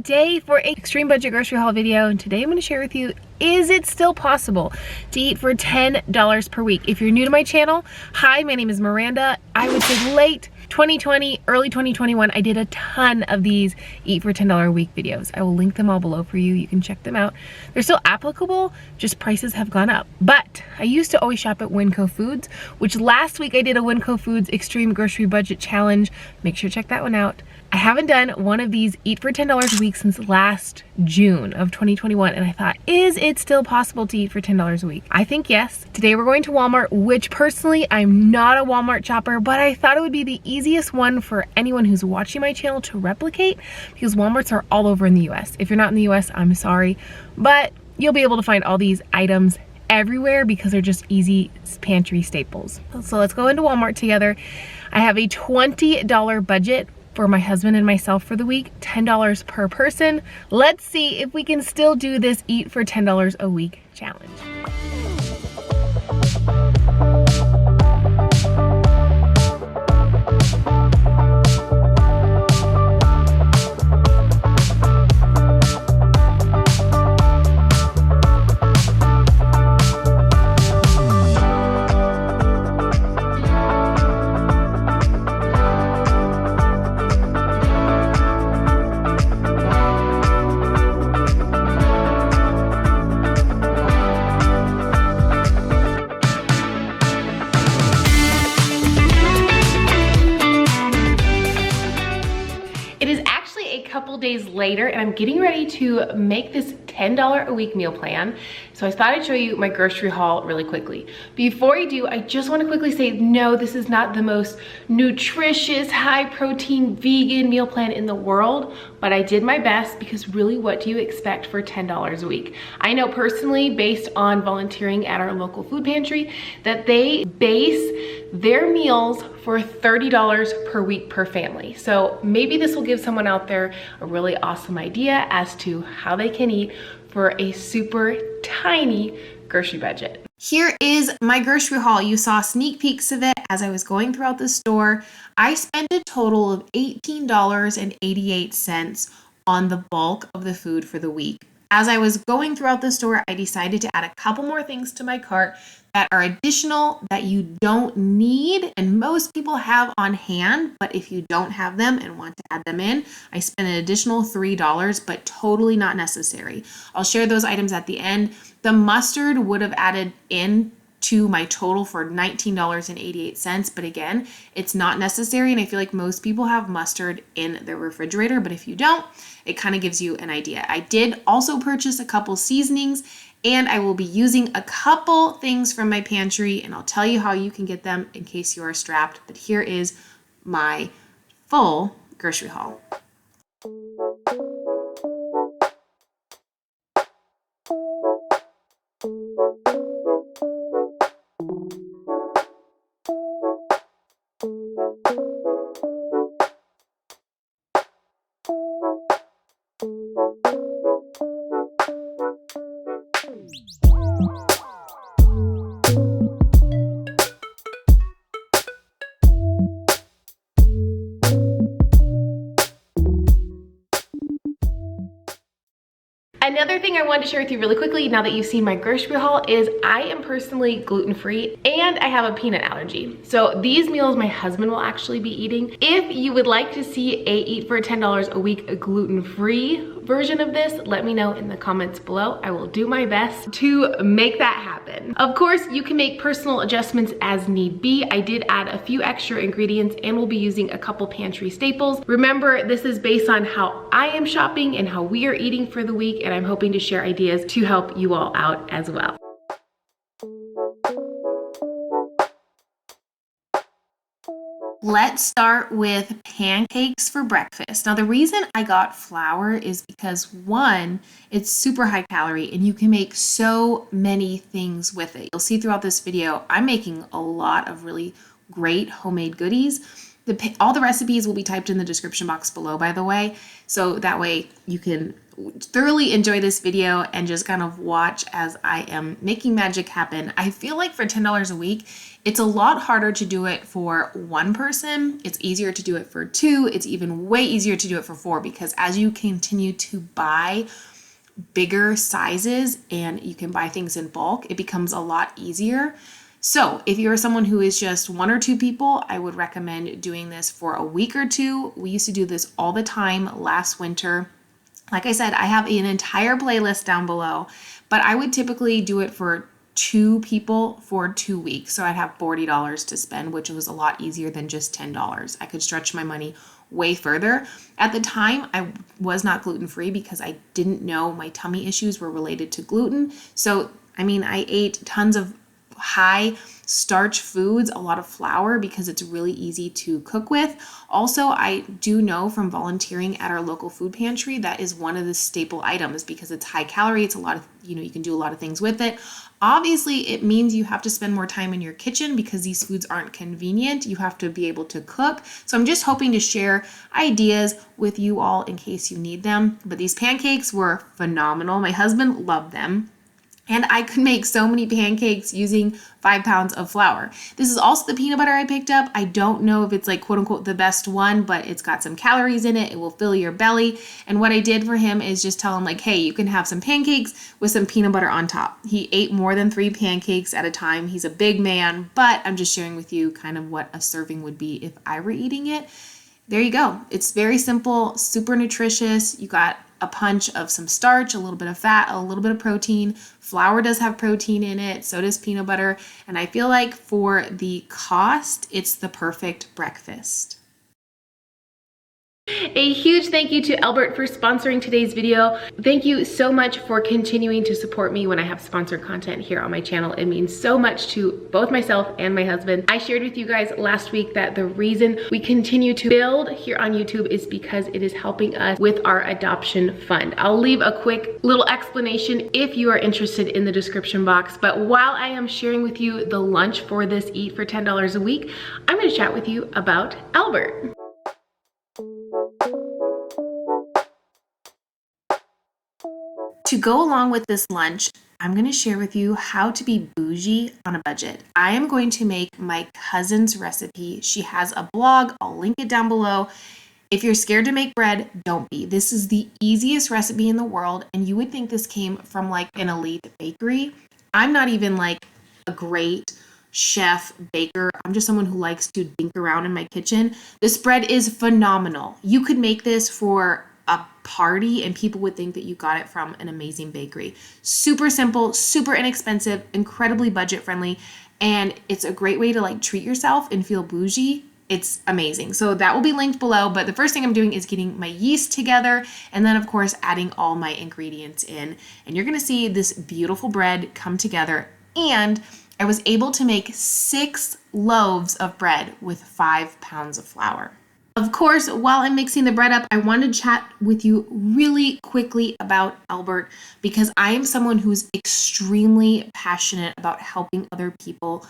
today for an extreme budget grocery haul video, and today I'm going to share with you, is it still possible to eat for $10 per week? If you're new to my channel, hi, my name is Miranda. I would say late 2020, early 2021, I did a ton of these eat for $10 a week videos. I will link them all below for you. You can check them out. They're still applicable, just prices have gone up. But I used to always shop at Winco Foods, which last week I did a Winco Foods Extreme Grocery Budget Challenge. Make sure to check that one out. I haven't done one of these eat for $10 a week since last June of 2021, and I thought, is it still possible to eat for $10 a week? I think yes. Today we're going to Walmart, which personally I'm not a Walmart shopper, but I thought it would be the easiest one for anyone who's watching my channel to replicate, because Walmarts are all over in the US. If you're not in the US, I'm sorry, but you'll be able to find all these items everywhere because they're just easy pantry staples. So let's go into Walmart together. I have a $20 budget for my husband and myself for the week, $10 per person. Let's see if we can still do this eat for $10 a week challenge. Couple days later, and I'm getting ready to make this $10 a week meal plan. So I thought I'd show you my grocery haul really quickly. Before I do, I just want to quickly say, no, this is not the most nutritious, high protein, vegan meal plan in the world, but I did my best because really, what do you expect for $10 a week? I know personally, based on volunteering at our local food pantry, that they base their meals for $30 per week per family. So maybe this will give someone out there a really awesome idea as to how they can eat for a super tiny grocery budget. Here is my grocery haul. You saw sneak peeks of it as I was going throughout the store. I spent a total of $18.88 on the bulk of the food for the week. As I was going throughout the store, I decided to add a couple more things to my cart that are additional, that you don't need and most people have on hand, but if you don't have them and want to add them in, I spent an additional $3, but totally not necessary. I'll share those items at the end. The mustard would have added in to my total for $19.88, but again, it's not necessary, and I feel like most people have mustard in their refrigerator, but if you don't, it kind of gives you an idea. I did also purchase a couple seasonings, and I will be using a couple things from my pantry, and I'll tell you how you can get them in case you are strapped, but here is my full grocery haul. Another thing I wanted to share with you really quickly, now that you've seen my grocery haul, is I am personally gluten-free and I have a peanut allergy. So these meals my husband will actually be eating. If you would like to see a eat for $10 a week a gluten-free version of this, let me know in the comments below. I will do my best to make that happen. Of course, you can make personal adjustments as need be. I did add a few extra ingredients and we'll be using a couple pantry staples. Remember, this is based on how I am shopping and how we are eating for the week, and I'm hoping to share ideas to help you all out as well. Let's start with pancakes for breakfast. Now, the reason I got flour is because, one, it's super high calorie and you can make so many things with it. You'll see throughout this video, I'm making a lot of really great homemade goodies. All the recipes will be typed in the description box below, by the way, so that way you can thoroughly enjoy this video and just kind of watch as I am making magic happen. I feel like for $10 a week, it's a lot harder to do it for one person. It's easier to do it for two. It's even way easier to do it for four, because as you continue to buy bigger sizes and you can buy things in bulk, it becomes a lot easier. So if you're someone who is just one or two people, I would recommend doing this for a week or two. We used to do this all the time last winter. Like I said, I have an entire playlist down below, but I would typically do it for two people for 2 weeks. So I'd have $40 to spend, which was a lot easier than just $10. I could stretch my money way further. At the time, I was not gluten-free because I didn't know my tummy issues were related to gluten. So, I mean, I ate tons of high starch foods, a lot of flour, because it's really easy to cook with. Also, I do know from volunteering at our local food pantry, that is one of the staple items because it's high calorie. It's a lot of, you can do a lot of things with it. Obviously, it means you have to spend more time in your kitchen because these foods aren't convenient. You have to be able to cook. So I'm just hoping to share ideas with you all in case you need them. But these pancakes were phenomenal. My husband loved them. And I could make so many pancakes using 5 pounds of flour. This is also the peanut butter I picked up. I don't know if it's like quote unquote the best one, but it's got some calories in it. It will fill your belly. And what I did for him is just tell him like, hey, you can have some pancakes with some peanut butter on top. He ate more than 3 pancakes at a time. He's a big man, but I'm just sharing with you kind of what a serving would be if I were eating it. There you go. It's very simple, super nutritious. You got a punch of some starch, a little bit of fat, a little bit of protein. Flour does have protein in it, so does peanut butter. And I feel like for the cost, it's the perfect breakfast. A huge thank you to Albert for sponsoring today's video. Thank you so much for continuing to support me when I have sponsored content here on my channel. It means so much to both myself and my husband. I shared with you guys last week that the reason we continue to build here on YouTube is because it is helping us with our adoption fund. I'll leave a quick little explanation if you are interested in the description box. But while I am sharing with you the lunch for this Eat for $10 a week, I'm going to chat with you about Albert. To go along with this lunch, I'm going to share with you how to be bougie on a budget. I am going to make my cousin's recipe. She has a blog. I'll link it down below. If you're scared to make bread, don't be. This is the easiest recipe in the world, and you would think this came from like an elite bakery. I'm not even like a great chef baker. I'm just someone who likes to dink around in my kitchen. This bread is phenomenal. You could make this for a party and people would think that you got it from an amazing bakery. Super simple, super inexpensive, incredibly budget friendly, and it's a great way to like treat yourself and feel bougie. It's amazing. So that will be linked below, but the first thing I'm doing is getting my yeast together and then of course adding all my ingredients in, and you're gonna see this beautiful bread come together. And I was able to make 6 loaves of bread with 5 pounds of flour. Of course, while I'm mixing the bread up, I want to chat with you really quickly about Albert because I am someone who's extremely passionate about helping other people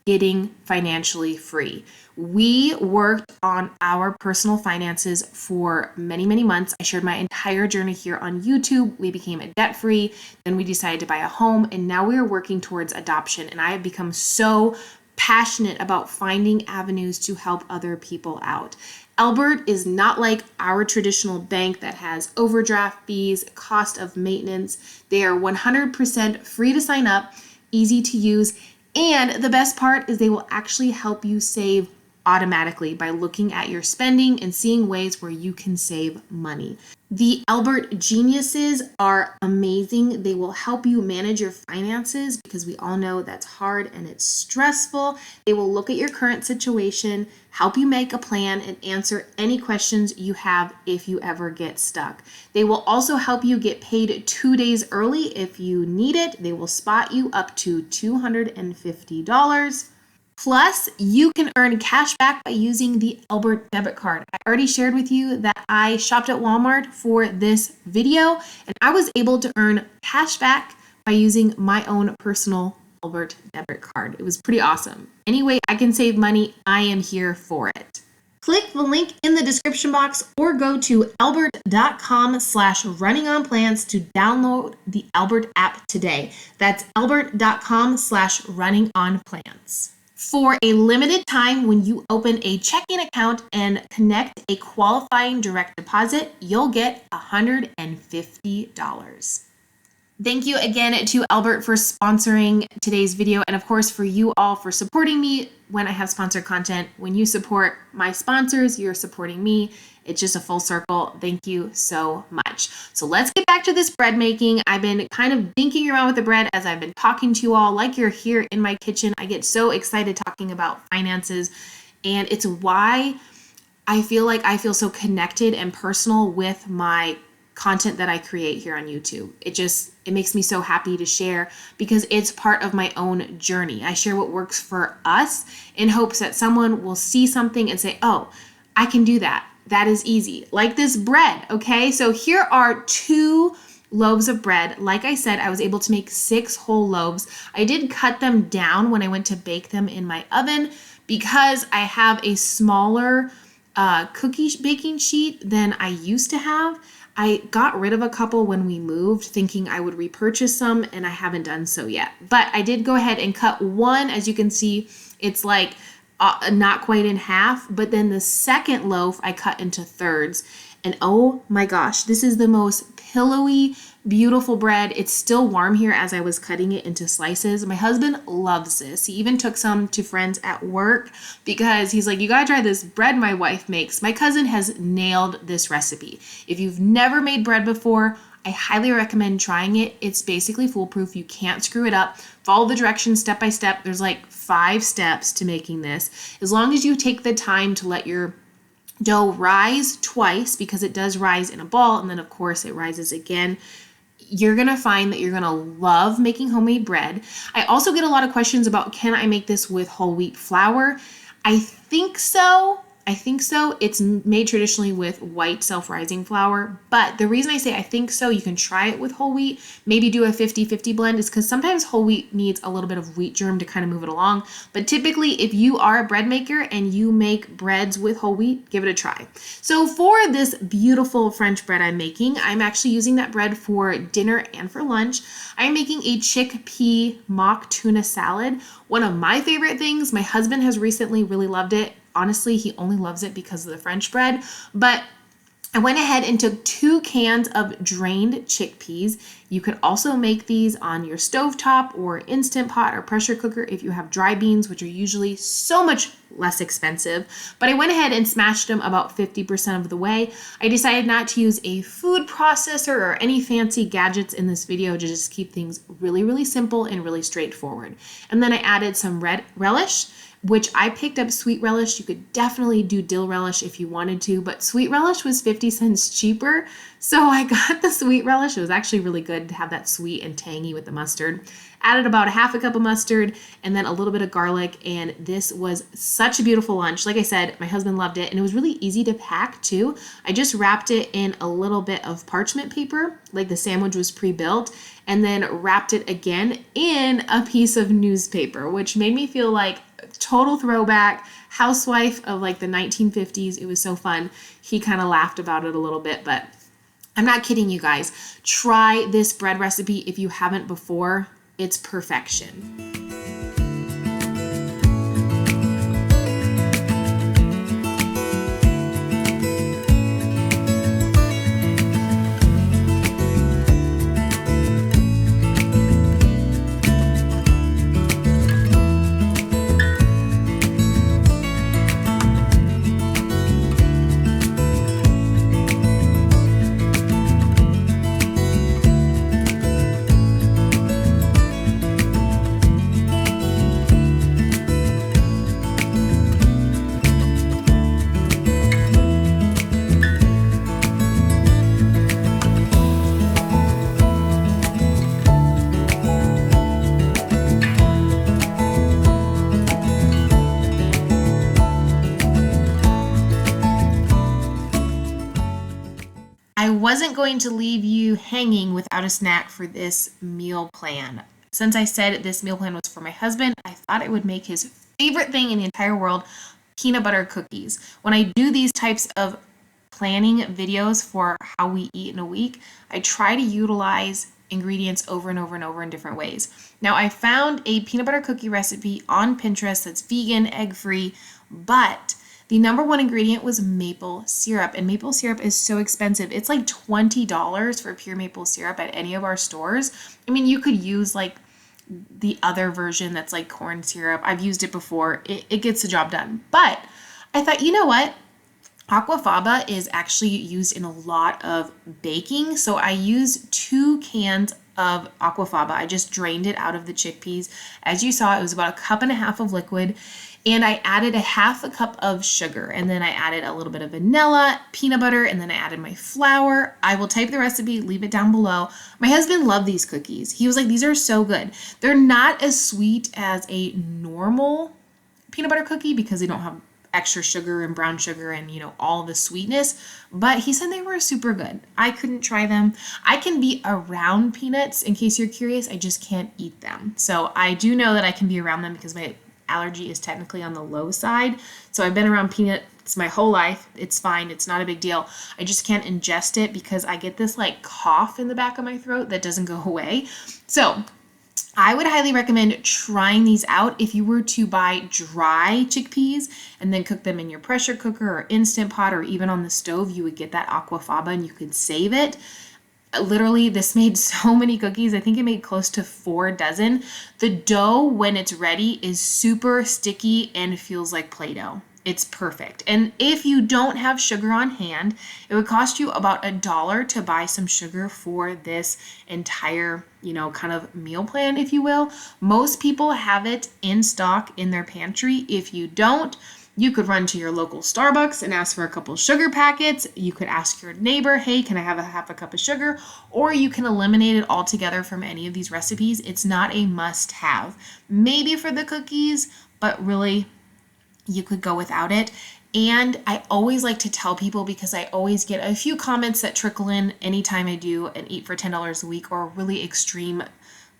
getting financially free. We worked on our personal finances for many, many months. I shared my entire journey here on YouTube. We became debt-free, then we decided to buy a home, and now we are working towards adoption. And I have become so passionate about finding avenues to help other people out. Albert is not like our traditional bank that has overdraft fees, cost of maintenance. They are 100% free to sign up, easy to use, and the best part is they will actually help you save automatically by looking at your spending and seeing ways where you can save money. The Albert Geniuses are amazing. They will help you manage your finances because we all know that's hard and it's stressful. They will look at your current situation, help you make a plan, and answer any questions you have if you ever get stuck. They will also help you get paid 2 days early if you need it. They will spot you up to $250. Plus, you can earn cash back by using the Albert debit card. I already shared with you that I shopped at Walmart for this video, and I was able to earn cash back by using my own personal Albert debit card. It was pretty awesome. Anyway, I can save money. I am here for it. Click the link in the description box or go to albert.com/runningonplants to download the Albert app today. That's albert.com/runningonplants. For a limited time, when you open a checking account and connect a qualifying direct deposit, you'll get $150. Thank you again to Albert for sponsoring today's video, and of course for you all for supporting me when I have sponsored content. When you support my sponsors, you're supporting me. It's just a full circle. Thank you so much. So let's get back to this bread making. I've been kind of dinking around with the bread as I've been talking to you all like you're here in my kitchen. I get so excited talking about finances, and it's why I feel so connected and personal with my content that I create here on YouTube. It makes me so happy to share because it's part of my own journey. I share what works for us in hopes that someone will see something and say, oh, I can do that. That is easy. Like this bread, okay? So here are 2 loaves of bread. Like I said, I was able to make 6 whole loaves. I did cut them down when I went to bake them in my oven because I have a smaller cookie baking sheet than I used to have. I got rid of a couple when we moved, thinking I would repurchase some, and I haven't done so yet. But I did go ahead and cut one. As you can see, it's like not quite in half, but then the second loaf I cut into thirds. And oh my gosh, this is the most pillowy, beautiful bread. It's still warm here as I was cutting it into slices. My husband loves this. He even took some to friends at work because he's like, you gotta try this bread my wife makes. My cousin has nailed this recipe. If you've never made bread before, I highly recommend trying it. It's basically foolproof. You can't screw it up. Follow the directions step by step. There's like 5 steps to making this. As long as you take the time to let your dough rise twice, because it does rise in a ball, and then of course it rises again, you're gonna find that you're gonna love making homemade bread. I also get a lot of questions about, can I make this with whole wheat flour? I think so. It's made traditionally with white self-rising flour, but the reason I say I think so, you can try it with whole wheat, maybe do a 50-50 blend, is because sometimes whole wheat needs a little bit of wheat germ to kind of move it along. But typically, if you are a bread maker and you make breads with whole wheat, give it a try. So for this beautiful French bread I'm making, I'm actually using that bread for dinner and for lunch. I'm making a chickpea mock tuna salad. One of my favorite things. My husband has recently really loved it. Honestly, he only loves it because of the French bread, but I went ahead and took 2 cans of drained chickpeas. You could also make these on your stovetop or Instant Pot or pressure cooker if you have dry beans, which are usually so much less expensive. But I went ahead and smashed them about 50% of the way. I decided not to use a food processor or any fancy gadgets in this video to just keep things really, really simple and really straightforward. And then I added some red relish, which I picked up sweet relish. You could definitely do dill relish if you wanted to, but sweet relish was 50 cents cheaper. So I got the sweet relish. It was actually really good to have that sweet and tangy with the mustard. Added about a half a cup of mustard and then a little bit of garlic, and this was such a beautiful lunch. Like I said, my husband loved it, and it was really easy to pack too. I just wrapped it in a little bit of parchment paper, like the sandwich was pre-built, and then wrapped it again in a piece of newspaper, which made me feel like total throwback housewife of like the 1950s. It was so fun. He kind of laughed about it a little bit, but I'm not kidding you guys. Try this bread recipe if you haven't before. It's perfection. I wasn't going to leave you hanging without a snack for this meal plan. Since I said this meal plan was for my husband, I thought it would make his favorite thing in the entire world, peanut butter cookies. When I do these types of planning videos for how we eat in a week, I try to utilize ingredients over and over and over in different ways. Now, I found a peanut butter cookie recipe on Pinterest that's vegan, egg-free, but the number one ingredient was maple syrup, and maple syrup is so expensive. It's like $20 for pure maple syrup at any of our stores. I mean, you could use like the other version that's like corn syrup. I've used it before. It gets the job done. But I thought, you know what? Aquafaba is actually used in a lot of baking. So I used 2 cans of Aquafaba. I just drained it out of the chickpeas. As you saw, it was about 1.5 cups of liquid. And I added 1/2 cup of sugar, and then I added a little bit of vanilla, peanut butter, and then I added my flour. I will type the recipe, leave it down below. My husband loved these cookies. He was like, these are so good. They're not as sweet as a normal peanut butter cookie because they don't have extra sugar and brown sugar and, you know, all the sweetness, but he said they were super good. I couldn't try them. I can be around peanuts, in case you're curious. I just can't eat them. So I do know that I can be around them because my allergy is technically on the low side. So I've been around peanuts my whole life. It's fine. It's not a big deal. I just can't ingest it because I get this like cough in the back of my throat that doesn't go away. So I would highly recommend trying these out. If you were to buy dry chickpeas and then cook them in your pressure cooker or Instant Pot or even on the stove, you would get that Aquafaba and you could save it. Literally, this made so many cookies. I think it made close to 4 dozen. The dough, when it's ready, is super sticky and feels like Play-Doh. It's perfect. And if you don't have sugar on hand, it would cost you about $1 to buy some sugar for this entire, you know, kind of meal plan, if you will. Most people have it in stock in their pantry. If you don't, you could run to your local Starbucks and ask for a couple sugar packets. You could ask your neighbor, hey, can I have 1/2 cup of sugar? Or you can eliminate it altogether from any of these recipes. It's not a must-have. Maybe for the cookies, but really, you could go without it. And I always like to tell people, because I always get a few comments that trickle in anytime I do an Eat for $10 a week or a really extreme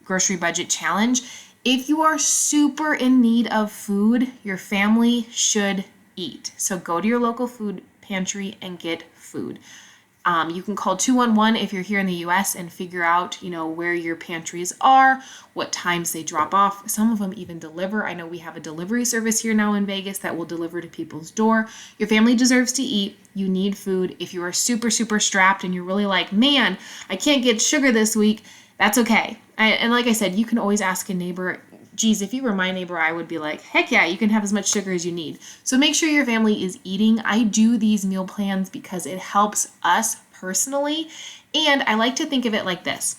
grocery budget challenge. If you are super in need of food, your family should eat. So go to your local food pantry and get food. You can call 211 if you're here in the US and figure out, you know, where your pantries are, what times they drop off. Some of them even deliver. I know we have a delivery service here now in Vegas that will deliver to people's door. Your family deserves to eat. You need food. If you are super, super strapped and you're really like, man, I can't get sugar this week, that's okay. And like I said, you can always ask a neighbor. Geez, if you were my neighbor, I would be like, heck yeah, you can have as much sugar as you need. So make sure your family is eating. I do these meal plans because it helps us personally. And I like to think of it like this.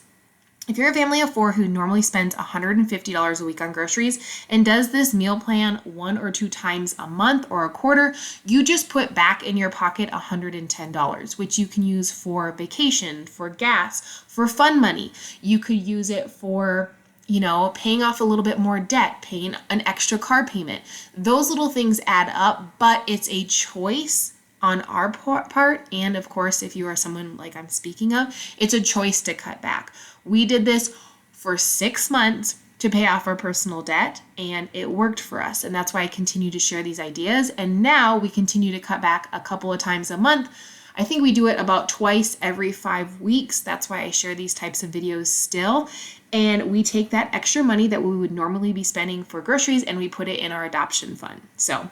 If you're a family of 4 who normally spends $150 a week on groceries and does this meal plan 1 or 2 times a month or a quarter, you just put back in your pocket $110, which you can use for vacation, for gas, for fun money. You could use it for, you know, paying off a little bit more debt, paying an extra car payment. Those little things add up, but it's a choice on our part. And of course, if you are someone like I'm speaking of, it's a choice to cut back. We did this for 6 months to pay off our personal debt, and it worked for us. And that's why I continue to share these ideas. And now we continue to cut back a couple of times a month. I think we do it about twice every 5 weeks. That's why I share these types of videos still. And we take that extra money that we would normally be spending for groceries and we put it in our adoption fund. So,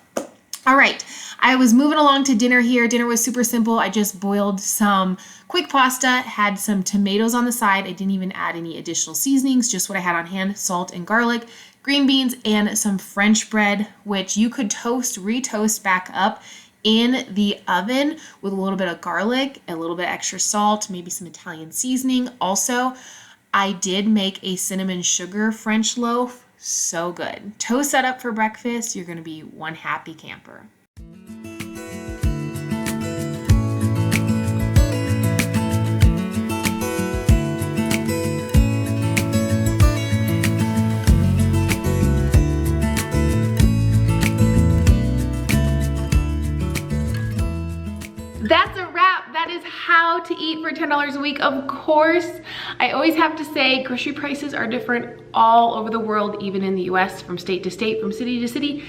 all right, I was moving along to dinner here. Dinner was super simple. I just boiled some quick pasta, had some tomatoes on the side. I didn't even add any additional seasonings, just what I had on hand, salt and garlic, green beans, and some French bread, which you could toast, retoast back up in the oven with a little bit of garlic, a little bit extra salt, maybe some Italian seasoning. Also, I did make a cinnamon sugar French loaf. So good. Toast that up for breakfast. You're going to be one happy camper. That's a wrap. That is how to eat for $10 a week. Of course, I always have to say grocery prices are different all over the world, even in the US, from state to state, from city to city.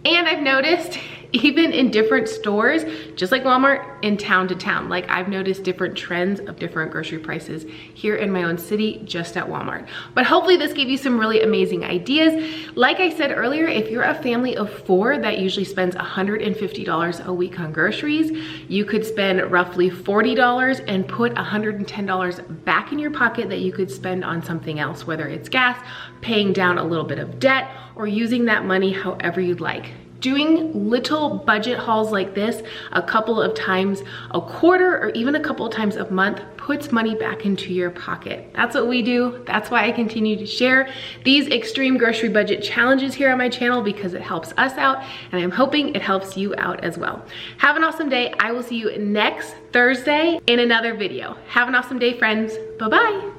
And I've noticed even in different stores, just like Walmart, in town to town. Like I've noticed different trends of different grocery prices here in my own city, just at Walmart. But hopefully this gave you some really amazing ideas. Like I said earlier, if you're a family of 4 that usually spends $150 a week on groceries, you could spend roughly $40 and put $110 back in your pocket that you could spend on something else, whether it's gas, paying down a little bit of debt, or using that money however you'd like. Doing little budget hauls like this a couple of times a quarter or even a couple of times a month puts money back into your pocket. That's what we do. That's why I continue to share these extreme grocery budget challenges here on my channel, because it helps us out and I'm hoping it helps you out as well. Have an awesome day. I will see you next Thursday in another video. Have an awesome day, friends. Bye-bye.